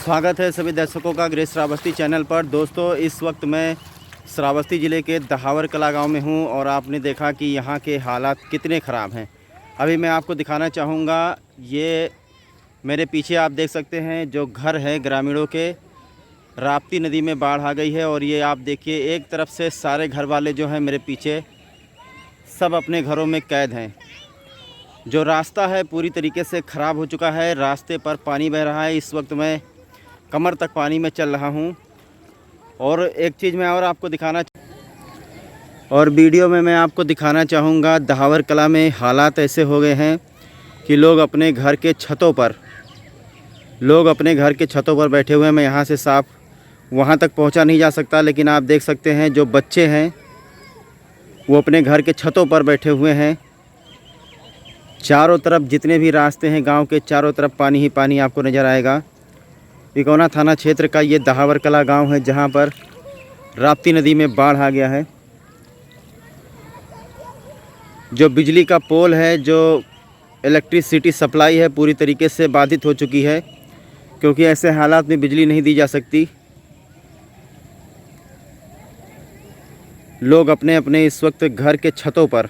स्वागत है सभी दर्शकों का ग्रेस श्रावस्ती चैनल पर। दोस्तों, इस वक्त मैं श्रावस्ती ज़िले के दहावर कला गांव में हूं और आपने देखा कि यहां के हालात कितने ख़राब हैं। अभी मैं आपको दिखाना चाहूँगा, ये मेरे पीछे आप देख सकते हैं जो घर है ग्रामीणों के, राप्ती नदी में बाढ़ आ गई है। और ये आप देखिए, एक तरफ से सारे घर वाले जो हैं मेरे पीछे सब अपने घरों में कैद हैं। जो रास्ता है पूरी तरीके से ख़राब हो चुका है, रास्ते पर पानी बह रहा है। इस वक्त मैं कमर तक पानी में चल रहा हूं। और एक चीज़ मैं और आपको वीडियो में मैं आपको दिखाना चाहूँगा, दहावर कला में हालात ऐसे हो गए हैं कि लोग अपने घर के छतों पर बैठे हुए हैं। मैं यहाँ से साफ वहाँ तक पहुँचा नहीं जा सकता, लेकिन आप देख सकते हैं जो बच्चे हैं वो अपने घर के छतों पर बैठे हुए हैं। चारों तरफ जितने भी रास्ते हैं गांव के, चारों तरफ पानी ही पानी आपको नज़र आएगा। पिकौना थाना क्षेत्र का ये दहावर कला गांव है, जहां पर राप्ती नदी में बाढ़ आ गया है। जो बिजली का पोल है, जो इलेक्ट्रिसिटी सप्लाई है, पूरी तरीके से बाधित हो चुकी है, क्योंकि ऐसे हालात में बिजली नहीं दी जा सकती। लोग अपने अपने इस वक्त घर के छतों पर,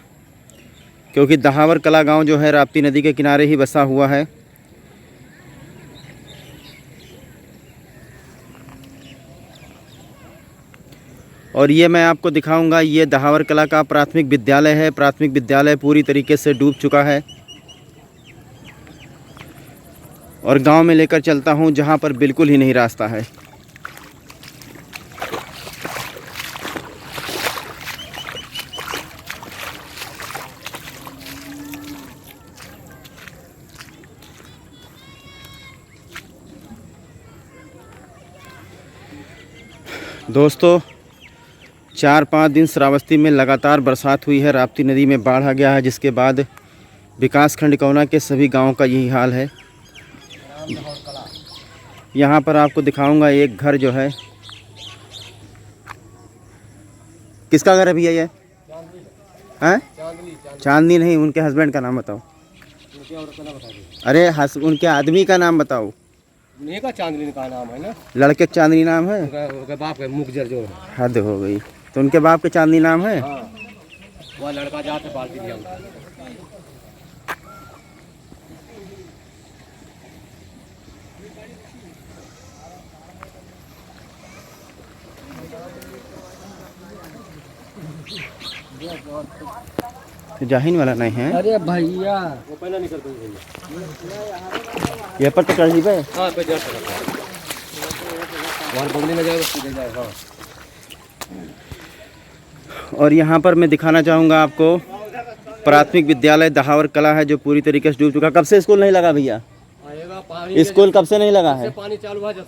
क्योंकि दहावर कला गांव जो है राप्ती नदी के किनारे ही बसा हुआ है। और ये मैं आपको दिखाऊंगा, ये दहावर कला का प्राथमिक विद्यालय है। प्राथमिक विद्यालय पूरी तरीके से डूब चुका है। और गांव में लेकर चलता हूं जहां पर बिल्कुल ही नहीं रास्ता है। दोस्तों, 4-5 दिन श्रावस्ती में लगातार बरसात हुई है, राप्ती नदी में बाढ़ आ गया है, जिसके बाद विकासखंड पिकौना के सभी गांवों का यही हाल है। यहां पर आपको दिखाऊंगा एक घर जो है, किसका घर है भैया ये? हैं? चांदनी नहीं, उनके हस्बैंड का नाम बताओ। अरे उनके आदमी का नाम बताओ। उन्हीं का चांदनी का नाम है ना। लड़के का चांदनी नाम है? उनके बाप का मुखजर जो है। हद हो गई, तो उनके बाप के चांदनी नाम है? हाँ, वह लड़का जाते पालती दिया। जाहिन वाला नहीं है? अरे भैया वो पहले निकल भैया, ये पर तो कर ली भाई। हाँ पे जा सकता है, वहाँ बंगले में जाए सीधे जाए। हाँ, और यहाँ पर मैं दिखाना चाहूँगा आपको, प्राथमिक विद्यालय दहावर कला है जो पूरी तरीके से डूब चुका। कब से स्कूल नहीं लगा भैया? आएगा पानी। स्कूल कब से नहीं लगा है? पानी चालू हुआ जब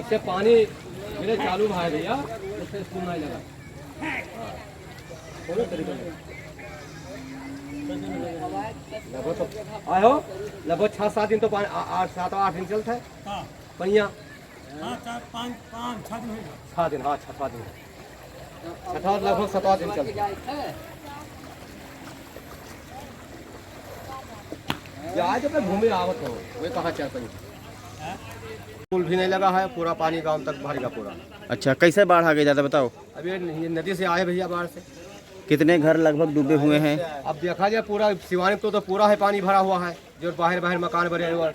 से पानी मेरे चालू हुआ है भैया, तब से स्कूल नहीं लगा। आयो लगभग 6-7 दिन तो 7-8 दिन चलता है बढ़िया। 6 दिन, हाँ 6 दिन, लगभग 7 दिन चलता है। आज अपने घूमे आवत हो, वे कहाँ चलते हैं। पुल भी नहीं लगा है, पूरा पानी गांव तक भरेगा पूरा। अच्छा, कैसे बाढ़ आ गई ज़्यादा बताओ? अभी ये नदी से आए भैया बाढ़ से। कितने घर लगभग डूबे हुए हैं? अब देखा जाए पूरा सिवानी तो पूरा है पानी भरा हुआ है। जो बाहर मकान बने हुए,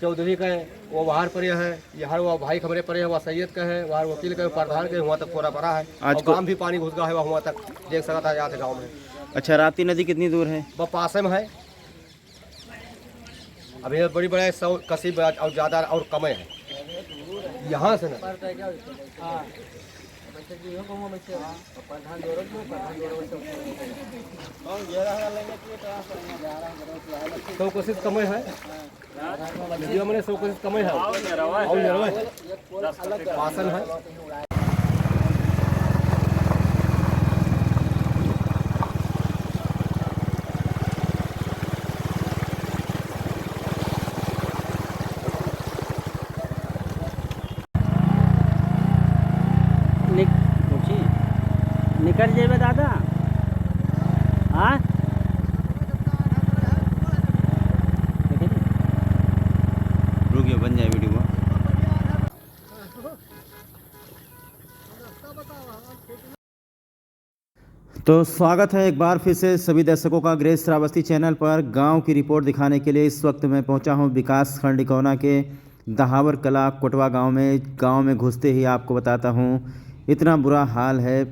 चौधरी का है वो बाहर पड़े हैं, यहाँ वो भाई खबरें पड़े हैं, वहाँ सैयद का है, वहाँ वकील का, प्रधान के, वहाँ तक पूरा पड़ा है। आज गाँव भी पानी घुस गया है, वहाँ तक देख सकता है यहाँ गाँव में। अच्छा, राप्ती नदी कितनी दूर है? वह पास में है। अभी बड़ी बड़े 100 कसीब और ज़्यादा और कम है यहाँ से ना। सौ कोशिश कम है, मैंने 100 कोशिश कम है और पासन है। निकल जेबे दादा। हाँ तो स्वागत है एक बार फिर से सभी दर्शकों का ग्रेस श्रावस्ती चैनल पर। गांव की रिपोर्ट दिखाने के लिए इस वक्त मैं पहुंचा हूं विकास खंड इकौना के दहावर कला कोटवा गांव में घुसते ही आपको बताता हूं इतना बुरा हाल है।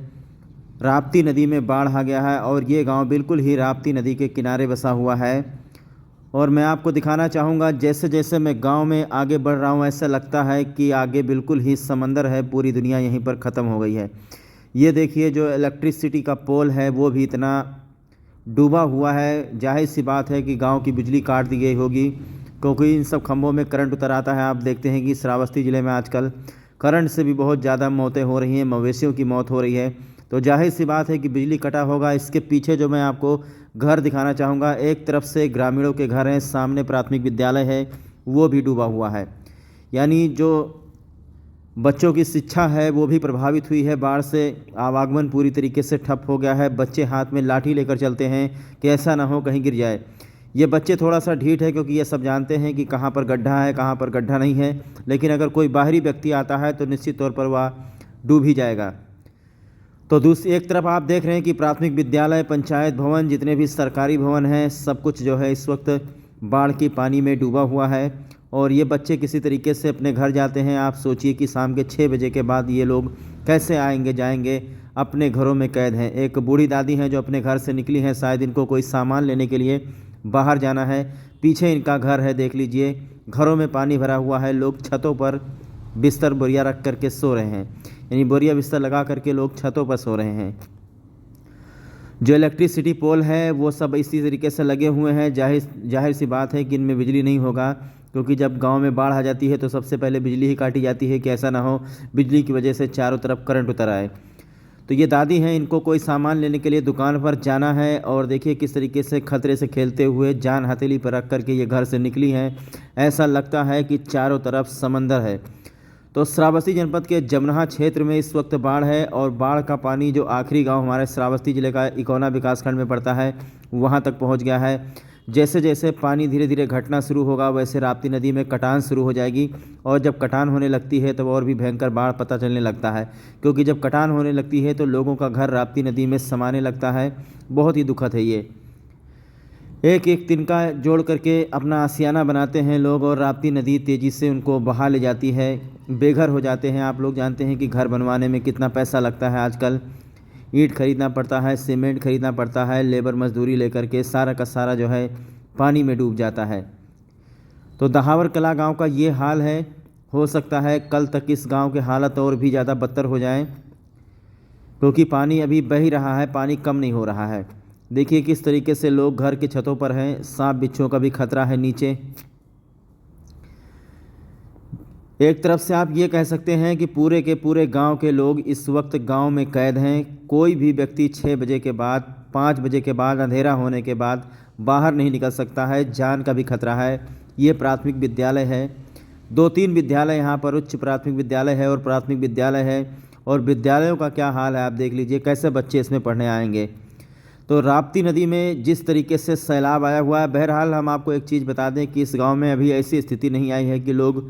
राप्ती नदी में बाढ़ आ गया है और ये गांव बिल्कुल ही राप्ती नदी के किनारे बसा हुआ है। और मैं आपको दिखाना चाहूँगा जैसे जैसे मैं गांव में आगे बढ़ रहा हूँ ऐसा लगता है कि आगे बिल्कुल ही समंदर है, पूरी दुनिया यहीं पर ख़त्म हो गई है। ये देखिए जो इलेक्ट्रिसिटी का पोल है वो भी इतना डूबा हुआ है। जाहिर सी बात है कि गांव की बिजली काट दी गई होगी, क्योंकि इन सब खंभों में करंट उतर आता है। आप देखते हैं कि श्रावस्ती ज़िले में आजकल करंट से भी बहुत ज़्यादा मौतें हो रही हैं, मवेशियों की मौत हो रही है। तो जाहिर सी बात है कि बिजली कटा होगा। इसके पीछे जो मैं आपको घर दिखाना चाहूँगा, एक तरफ से ग्रामीणों के घर हैं, सामने प्राथमिक विद्यालय है वो भी डूबा हुआ है। यानी जो बच्चों की शिक्षा है वो भी प्रभावित हुई है बाढ़ से। आवागमन पूरी तरीके से ठप हो गया है। बच्चे हाथ में लाठी लेकर चलते हैं कि ऐसा ना हो कहीं गिर जाए। ये बच्चे थोड़ा सा ढीठ है क्योंकि ये सब जानते हैं कि कहाँ पर गड्ढा है कहाँ पर गड्ढा नहीं है, लेकिन अगर कोई बाहरी व्यक्ति आता है तो निश्चित तौर पर वह डूब ही जाएगा। तो दूसरी एक तरफ आप देख रहे हैं कि प्राथमिक विद्यालय, पंचायत भवन, जितने भी सरकारी भवन हैं, सब कुछ जो है इस वक्त बाढ़ की पानी में डूबा हुआ है। और ये बच्चे किसी तरीके से अपने घर जाते हैं। आप सोचिए कि शाम के 6 बजे के बाद ये लोग कैसे आएंगे जाएंगे, अपने घरों में कैद हैं। एक बूढ़ी दादी हैं जो अपने घर से निकली हैं, शायद इनको कोई सामान लेने के लिए बाहर जाना है। पीछे इनका घर है, देख लीजिए, घरों में पानी भरा हुआ है। लोग छतों पर बिस्तर बोरिया रख करके सो रहे हैं, यानी बोरिया बिस्तर लगा करके लोग छतों पर सो रहे हैं। जो इलेक्ट्रिसिटी पोल है वो सब इसी तरीके से लगे हुए हैं। जाहिर सी बात है कि इनमें बिजली नहीं होगा, क्योंकि जब गांव में बाढ़ आ जाती है तो सबसे पहले बिजली ही काटी जाती है कि ऐसा ना हो बिजली की वजह से चारों तरफ करंट उतर आए। तो ये दादी हैं, इनको कोई सामान लेने के लिए दुकान पर जाना है और देखिए किस तरीके से खतरे से खेलते हुए जान हथेली पर रख करके ये घर से निकली हैं। ऐसा लगता है कि चारों तरफ समंदर है। तो श्रावस्ती जनपद के जमनहा क्षेत्र में इस वक्त बाढ़ है और बाढ़ का पानी जो आखिरी गांव हमारे श्रावस्ती जिले का इकौना विकासखंड में पड़ता है वहां तक पहुंच गया है। जैसे जैसे पानी धीरे धीरे घटना शुरू होगा वैसे राप्ती नदी में कटान शुरू हो जाएगी, और जब कटान होने लगती है तब और भी भयंकर बाढ़ पता चलने लगता है, क्योंकि जब कटान होने लगती है तो लोगों का घर राप्ती नदी में समाने लगता है। बहुत ही दुखद है ये। एक एक तिनका जोड़ करके अपना आशियाना बनाते हैं लोग और राप्ती नदी तेज़ी से उनको बहा ले जाती है, बेघर हो जाते हैं। आप लोग जानते हैं कि घर बनवाने में कितना पैसा लगता है। आजकल ईंट खरीदना पड़ता है, सीमेंट खरीदना पड़ता है, लेबर मजदूरी लेकर के सारा का सारा जो है पानी में डूब जाता है। तो दहावर कला गांव का ये हाल है। हो सकता है कल तक इस गांव के हालत और भी ज़्यादा बदतर हो जाएं, क्योंकि पानी अभी बह ही रहा है, पानी कम नहीं हो रहा है। देखिए किस तरीके से लोग घर के छतों पर हैं। सांप बिच्छों का भी खतरा है नीचे। एक तरफ से आप ये कह सकते हैं कि पूरे के पूरे गांव के लोग इस वक्त गांव में कैद हैं। कोई भी व्यक्ति 6 बजे के बाद, 5 बजे के बाद, अंधेरा होने के बाद बाहर नहीं निकल सकता है। जान का भी खतरा है। ये प्राथमिक विद्यालय है, 2-3 विद्यालय यहाँ पर, उच्च प्राथमिक विद्यालय है और प्राथमिक विद्यालय है। और विद्यालयों का क्या हाल है आप देख लीजिए, कैसे बच्चे इसमें पढ़ने आएंगे। तो राप्ती नदी में जिस तरीके से सैलाब आया हुआ है। बहरहाल हम आपको एक चीज़ बता दें कि इस गांव में अभी ऐसी स्थिति नहीं आई है कि लोग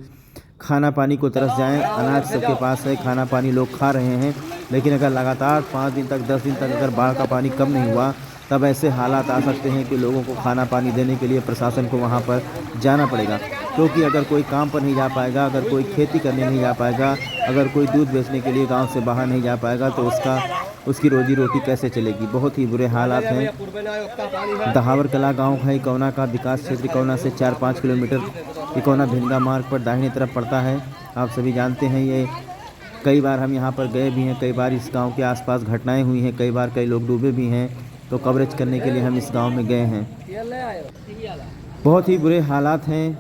खाना पानी को तरस जाएं। अनाज सबके पास है, खाना पानी लोग खा रहे हैं, लेकिन अगर लगातार 5 दिन तक, 10 दिन तक अगर बाढ़ का पानी कम नहीं हुआ तब ऐसे हालात आ सकते हैं कि लोगों को खाना पानी देने के लिए प्रशासन को वहाँ पर जाना पड़ेगा। क्योंकि अगर कोई काम पर नहीं जा पाएगा, अगर कोई खेती करने नहीं जा पाएगा, अगर कोई दूध बेचने के लिए गाँव से बाहर नहीं जा पाएगा तो उसकी रोजी रोटी कैसे चलेगी। बहुत ही बुरे हालात हैं। दहावर कला गांव है इकौना का विकास क्षेत्र। इकौना से 4-5 किलोमीटर इकौना भिंगा मार्ग पर दाहिनी तरफ पड़ता है। आप सभी जानते हैं ये, कई बार हम यहाँ पर गए भी हैं, कई बार इस गांव के आसपास घटनाएं हुई हैं, कई बार कई लोग डूबे भी हैं। तो कवरेज करने के लिए हम इस गांव में गए हैं। बहुत ही बुरे हालात हैं।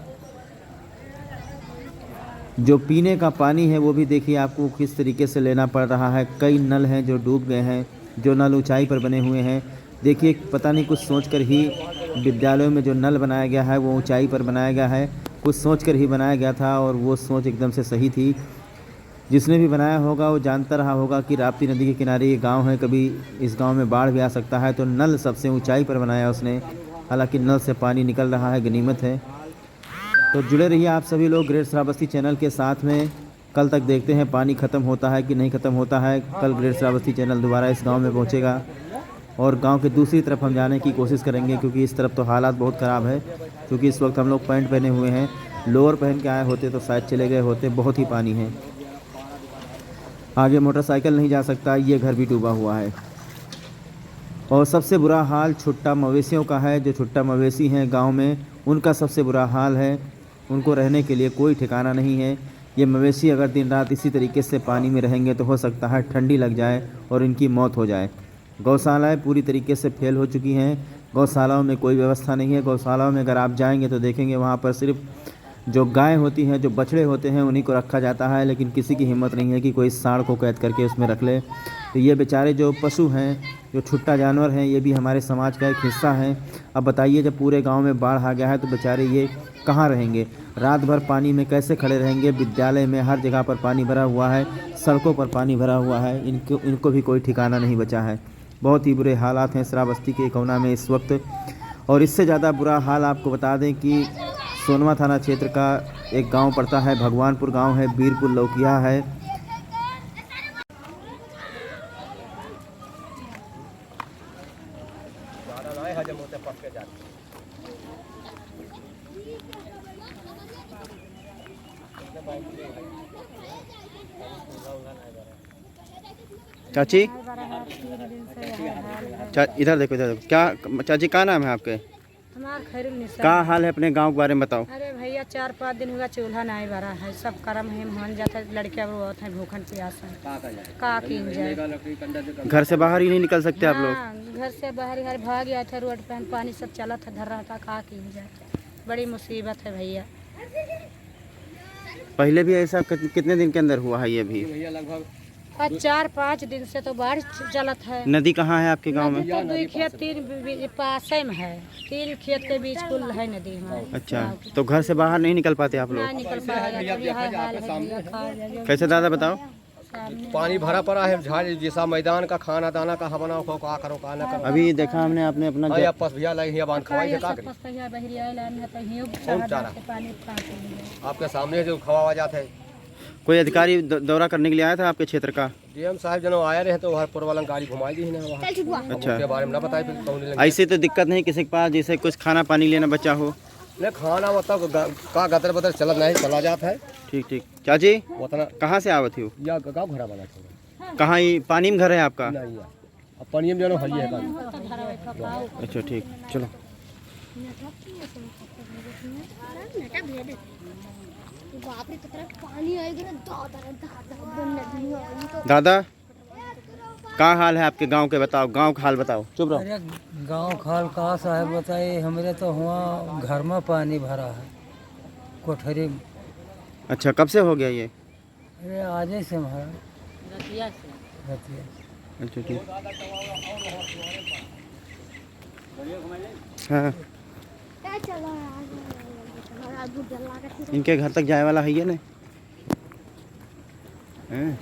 जो पीने का पानी है वो भी देखिए आपको किस तरीके से लेना पड़ रहा है। कई नल हैं जो डूब गए हैं, जो नल ऊंचाई पर बने हुए हैं। देखिए पता नहीं कुछ सोचकर ही विद्यालयों में जो नल बनाया गया है वो ऊंचाई पर बनाया गया है, कुछ सोचकर ही बनाया गया था और वो सोच एकदम से सही थी। जिसने भी बनाया होगा वो जानता रहा होगा कि राप्ती नदी के किनारे ये गाँव है, कभी इस गाँव में बाढ़ भी आ सकता है, तो नल सबसे ऊँचाई पर बनाया उसने। हालाँकि नल से पानी निकल रहा है, गनीमत है। तो जुड़े रहिए आप सभी लोग ग्रेट श्रावस्ती चैनल के साथ में। कल तक देखते हैं पानी ख़त्म होता है कि नहीं ख़त्म होता है। कल ग्रेट श्रावस्ती चैनल दोबारा इस गांव में पहुंचेगा। और गांव के दूसरी तरफ हम जाने की कोशिश करेंगे, क्योंकि इस तरफ तो हालात बहुत ख़राब है। क्योंकि इस वक्त हम लोग पैंट पहने हुए हैं, लोअर पहन के आए होते तो शायद चले गए होते, बहुत ही पानी है। आगे मोटरसाइकिल नहीं जा सकता, ये घर भी डूबा हुआ है। और सबसे बुरा हाल छुट्टा मवेशियों का है। जो छुट्टा मवेशी हैं गांव में, उनका सबसे बुरा हाल है। उनको रहने के लिए कोई ठिकाना नहीं है। ये मवेशी अगर दिन रात इसी तरीके से पानी में रहेंगे तो हो सकता है ठंडी लग जाए और इनकी मौत हो जाए। गौशालाएं पूरी तरीके से फेल हो चुकी हैं। गौशालाओं में कोई व्यवस्था नहीं है। गौशालाओं में अगर आप जाएंगे तो देखेंगे वहाँ पर सिर्फ जो गाय होती हैं, जो बछड़े होते हैं, उन्हीं को रखा जाता है। लेकिन किसी की हिम्मत नहीं है कि कोई सांड को कैद करके उसमें रख ले। तो ये बेचारे जो पशु हैं, जो छुट्टा जानवर हैं, ये भी हमारे समाज का एक हिस्सा है। अब बताइए, जब पूरे गांव में बाढ़ आ गया है तो बेचारे ये कहाँ रहेंगे? रात भर पानी में कैसे खड़े रहेंगे? विद्यालय में हर जगह पर पानी भरा हुआ है, सड़कों पर पानी भरा हुआ है। इनको भी कोई ठिकाना नहीं बचा है। बहुत ही बुरे हालात हैं श्रावस्ती के इकौना में इस वक्त। और इससे ज़्यादा बुरा हाल आपको बता दें कि सोनवा थाना क्षेत्र का एक गांव पड़ता है, भगवानपुर गांव है, बीरपुर लौकिया है। चाची, इधर देखो, इधर देखो। क्या चाची, क्या नाम है आपके? हमार खैरुलनिसा। क्या हाल है अपने गांव के बारे में बताओ। अरे भैया 4-5 दिन हुआ चूल्हा नहीं भरा है। सब कर्म है मान जाता है, लड़कियां बहुत हैं भूखन प्यासा का कीन जाए। घर से बाहर ही नहीं निकल सकते आप लोग? हाँ, घर से बाहर हर भाग गया था। रोड पे पानी सब चला था, धर रहा था, का कीन जाए। बड़ी मुसीबत है भैया। पहले भी ऐसा कितने दिन के अंदर हुआ है ये भी? आज 4-5 दिन से तो बाढ़ चलत है। नदी कहाँ है आपके गांव में? नदी तो 2 खेत 3 पासे में है। 3 खेत के बीच कुल है नदी हमारे। अच्छा, तो घर से बाहर नहीं निकल पाते आप ना लोग? निकल पाएगा। तो यह हाल है भैया, खा जाए। कैसे दादा बताओ? पानी भरा पड़ा है, झाड़ जैसा मैदान का खाना दाना का बनाओ को का करो का ना करो। अभी देखा हमने आपने अपना भैया पस भैया लगे यहाँ बांध खवाई है का करी? कौन चारा? आपके सामने जो खवावा जाता है। कोई अधिकारी दौरा करने के लिए आया था आपके क्षेत्र का? डीएम साहब जनो आया रहे तो हर पुरवाला गाड़ी घुमाई दी ना वहाँ। अच्छा, के बारे में ना बताए फिर कौन लेंगे। ऐसे तो दिक्कत नहीं किसी के पास, जैसे कुछ खाना पानी लेना बचा हो? नहीं खाना मतलब का गदर बदर चलत नहीं चला जाता है। ठीक ठीक। चाची, उतना कहाँ से आवत हो? या गाँव घरा बना छोड़ा कहाँ? ही पानी में घर है आपका? नहीं है, अब पानी में जनो है का। अच्छा ठीक, चलो। दादा, क्या हाल है आपके गांव के? बताओ गांव का हाल बताओ। चुप रहो। अरे गांव खाल का साहब बताइए, हमरे तो हुआ घर में पानी भरा है, कोठरी में। अच्छा, कब से हो गया ये? अरे आजे से हमारा रतिया से। रतिया। अच्छा ठीक। हाँ, इनके घर तक जाए वाला है ये ना? हाँ।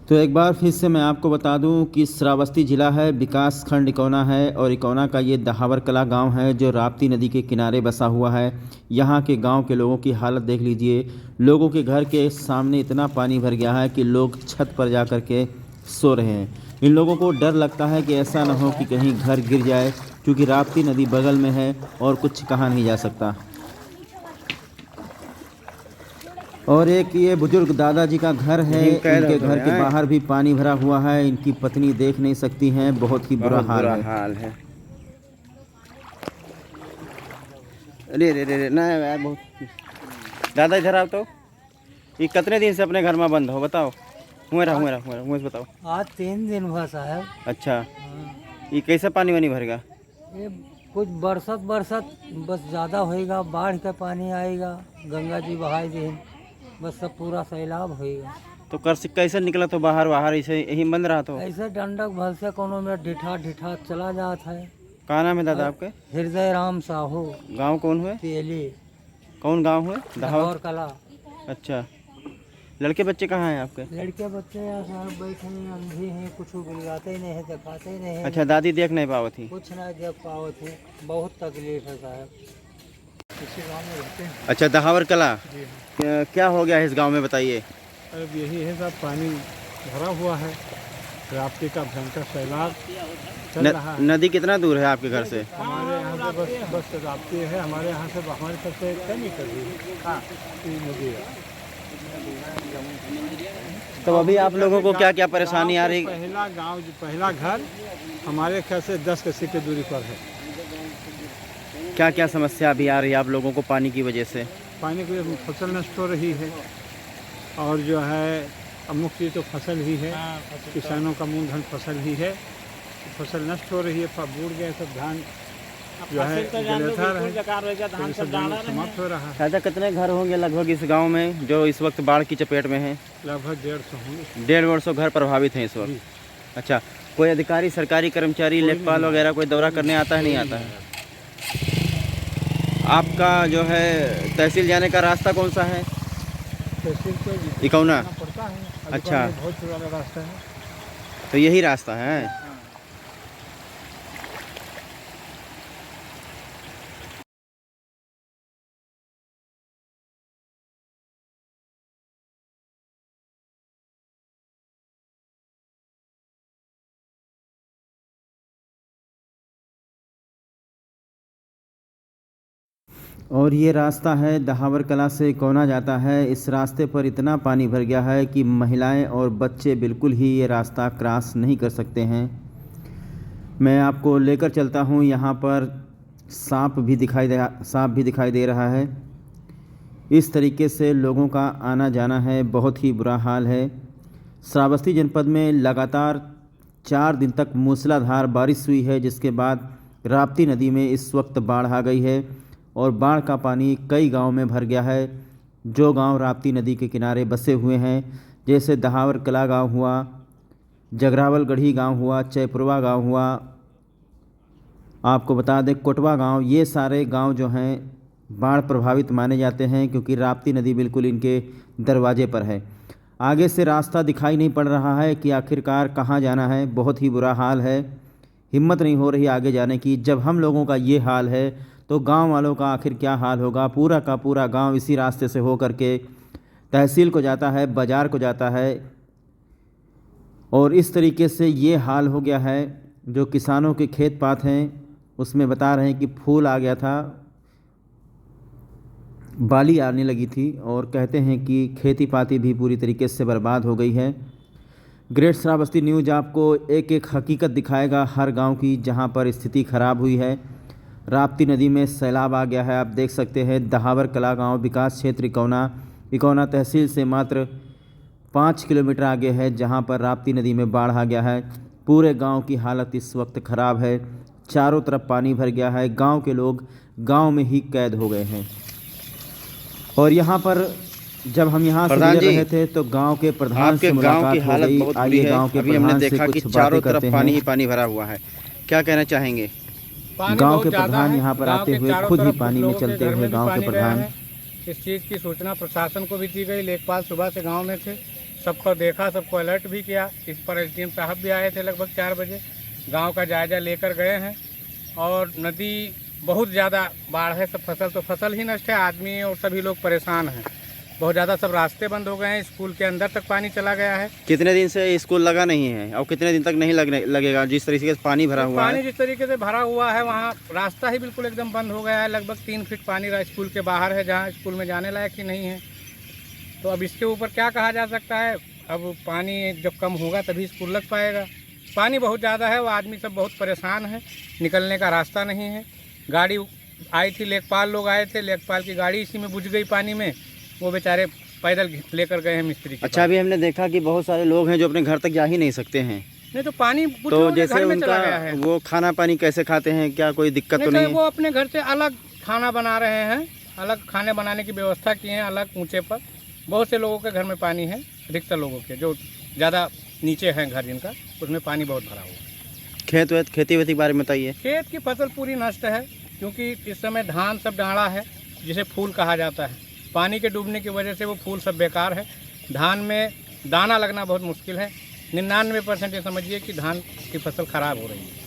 तो एक बार फिर से मैं आपको बता दूं कि श्रावस्ती ज़िला है, विकास खंड इकौना है, और इकौना का ये दहावर कला गांव है जो राप्ती नदी के किनारे बसा हुआ है। यहाँ के गांव के लोगों की हालत देख लीजिए। लोगों के घर के सामने इतना पानी भर गया है कि लोग छत पर जा कर के सो रहे हैं। इन लोगों को डर लगता है कि ऐसा ना हो कि कहीं घर गिर जाए, क्योंकि राप्ती नदी बगल में है और कुछ कहा नहीं जा सकता। और एक ये बुजुर्ग दादाजी का घर है, इनके घर के बाहर भी पानी भरा हुआ है। इनकी पत्नी देख नहीं सकती हैं, बहुत ही बुरा हाल है। अरे रे रे ना यार, बहुत। दादा इधर आओ तो। ये कितने दिन से अपने घर में बंद हो बताओ? हुए बताओ। आज 3 दिन हुआ साहब। अच्छा, ये कैसे पानी वानी भरेगा? ये कुछ बरसत बस ज़्यादा होएगा, बाढ़ का पानी आएगा, गंगा जी बहाई दे, बस सब पूरा सैलाब होएगा। तो कैसे निकला? तो बाहर ऐसे यही बंद रहा तो? ऐसे डंडक भल से कोनो में ढिठा चला जाता है। कहाँ नाम है दादा आपके? हृदय राम साहू। गांव कौन हुए? तेली। कौन गांव हुए? दहावर कला। अच्छा, लड़के बच्चे कहाँ हैं आपके? लड़के बच्चे साहब बैठे हैं, अंधे हैं, कुछ बुलवाते ही नहीं है, दिखाते ही नहीं है। अच्छा, दादी देख नहीं पावत थी? कुछ ना देख पाओ थे, बहुत तकलीफ है साहब। इसी गाँव में रहते हैं। अच्छा, दहावर कला क्या हो गया है इस गांव में, बताइए। अब यही है साहब, पानी भरा हुआ है, राप्ती का भयंकर सैलाब चल रहा है। नदी कितना दूर है आपके घर से? हमारे यहाँ से बस राप्ती है, हमारे यहाँ से हमारे सबसे कम ही कर रही है नदी है। तो अभी आप लोगों को क्या क्या परेशानी आ रही? पहला गांव, पहला घर हमारे घर से 10 कसी की दूरी पर है। क्या क्या समस्या अभी आ रही है आप लोगों को पानी की वजह से? पानी की फसल नष्ट हो रही है, और जो है अब मुख्य चीज़ तो फसल ही है, किसानों का मूलधन फसल ही है। फसल नष्ट हो रही है, बूढ़ गए सब, धान जो है जलेथर है, तो सब धान समाप्त हो रहा है। चाचा, कितने घर होंगे लगभग इस गांव में जो इस वक्त बाढ़ की चपेट में हैं? लगभग 150 होंगे। 150 घर प्रभावित हैं इस वक्त। अच्छा, कोई अधिकारी, सरकारी कर्मचारी, लेखपाल वगैरह कोई दौरा करने आता है, नहीं आता है? आपका जो है तहसील जाने का रास्ता कौन सा है? तहसील को इकौना पड़ता है। अच्छा, बहुत पुराना रास्ता है। तो यही रास्ता है। और ये रास्ता है दहावर कला से कोना जाता है। इस रास्ते पर इतना पानी भर गया है कि महिलाएं और बच्चे बिल्कुल ही ये रास्ता क्रॉस नहीं कर सकते हैं। मैं आपको लेकर चलता हूँ। यहाँ पर सांप भी दिखाई दे रहा है। इस तरीके से लोगों का आना जाना है, बहुत ही बुरा हाल है। श्रावस्ती जनपद में लगातार 4 दिन तक मूसलाधार बारिश हुई है, जिसके बाद राप्ती नदी में इस वक्त बाढ़ आ गई है और बाढ़ का पानी कई गांव में भर गया है। जो गांव राप्ती नदी के किनारे बसे हुए हैं, जैसे दहावर कला गांव हुआ, जगरावल गढ़ी गांव हुआ, चैपुरवा गांव हुआ, आपको बता दें कोटवा गांव, ये सारे गांव जो हैं बाढ़ प्रभावित माने जाते हैं, क्योंकि राप्ती नदी बिल्कुल इनके दरवाजे पर है। आगे से रास्ता दिखाई नहीं पड़ रहा है कि आखिरकार कहाँ जाना है। बहुत ही बुरा हाल है, हिम्मत नहीं हो रही आगे जाने की। जब हम लोगों का ये हाल है तो गांव वालों का आखिर क्या हाल होगा। पूरा का पूरा गांव इसी रास्ते से होकर के तहसील को जाता है, बाज़ार को जाता है, और इस तरीके से ये हाल हो गया है। जो किसानों के खेत पात हैं उसमें बता रहे हैं कि फूल आ गया था, बाली आने लगी थी, और कहते हैं कि खेती पाती भी पूरी तरीके से बर्बाद हो गई है। ग्रेट श्रावस्ती न्यूज़ आपको एक एक हकीकत दिखाएगा हर गांव की जहां पर स्थिति ख़राब हुई है। राप्ती नदी में सैलाब आ गया है, आप देख सकते हैं। दहावर कला गांव विकास क्षेत्र इकौना तहसील से मात्र 5 किलोमीटर आगे है, जहां पर राप्ती नदी में बाढ़ आ गया है। पूरे गांव की हालत इस वक्त ख़राब है, चारों तरफ पानी भर गया है। गांव के लोग गांव में ही कैद हो गए हैं। और यहाँ पर जब हम यहाँ से गुजर रहे थे तो गांव के प्रधान से मुलाकात हो गई। आइए गांव के प्रधान से कुछ बातें करते हैं। पानी ही पानी भरा हुआ है, क्या कहना चाहेंगे? गांव के प्रधान यहाँ पर आते हुए खुद ही पानी में चलते हुए गांव के प्रधान। इस चीज़ की सूचना प्रशासन को भी दी गई। लेखपाल सुबह से गांव में थे, सबको देखा, सबको अलर्ट भी किया। इस पर एसडीएम साहब भी आए थे लगभग 4 बजे, गांव का जायजा लेकर गए हैं। और नदी बहुत ज़्यादा बाढ़ है, सब फसल ही नष्ट है, आदमी और सभी लोग परेशान हैं बहुत ज़्यादा। सब रास्ते बंद हो गए हैं, स्कूल के अंदर तक पानी चला गया है। कितने दिन से स्कूल लगा नहीं है और कितने दिन तक नहीं लगेगा? जिस तरीके से पानी भरा हुआ है, पानी जिस तरीके से भरा हुआ है वहाँ रास्ता ही बिल्कुल एकदम बंद हो गया है। लगभग 3 फीट पानी स्कूल के बाहर है, जहाँ स्कूल में जाने लायक ही नहीं है। तो अब इसके ऊपर क्या कहा जा सकता है? अब पानी जब कम होगा तभी स्कूल लग पाएगा। पानी बहुत ज़्यादा है, वो आदमी सब बहुत परेशान है, निकलने का रास्ता नहीं है। गाड़ी आई थी, लेखपाल लोग आए थे, लेखपाल की गाड़ी इसी में बुझ गई पानी में, वो बेचारे पैदल लेकर गए हैं मिस्त्री के। अच्छा, अभी हमने देखा कि बहुत सारे लोग हैं जो अपने घर तक जा ही नहीं सकते हैं। नहीं तो पानी तो जैसे घर में उनका चला गया है। वो खाना पानी कैसे खाते हैं, क्या कोई दिक्कत तो नहीं है? वो अपने घर से अलग खाना बना रहे हैं, अलग खाने बनाने की व्यवस्था की है, अलग ऊंचे पर। बहुत से लोगों के घर में पानी है, अधिकतर लोगों के जो ज़्यादा नीचे हैं घर जिनका, उसमें पानी बहुत भरा हुआ है। खेती वेती के बारे में बताइए। खेत की फसल पूरी नष्ट है, क्योंकि इस समय धान सब डाला है, जिसे फूल कहा जाता है। पानी के डूबने की वजह से वो फूल सब बेकार है। धान में दाना लगना बहुत मुश्किल है। 99% ये समझिए कि धान की फसल खराब हो रही है।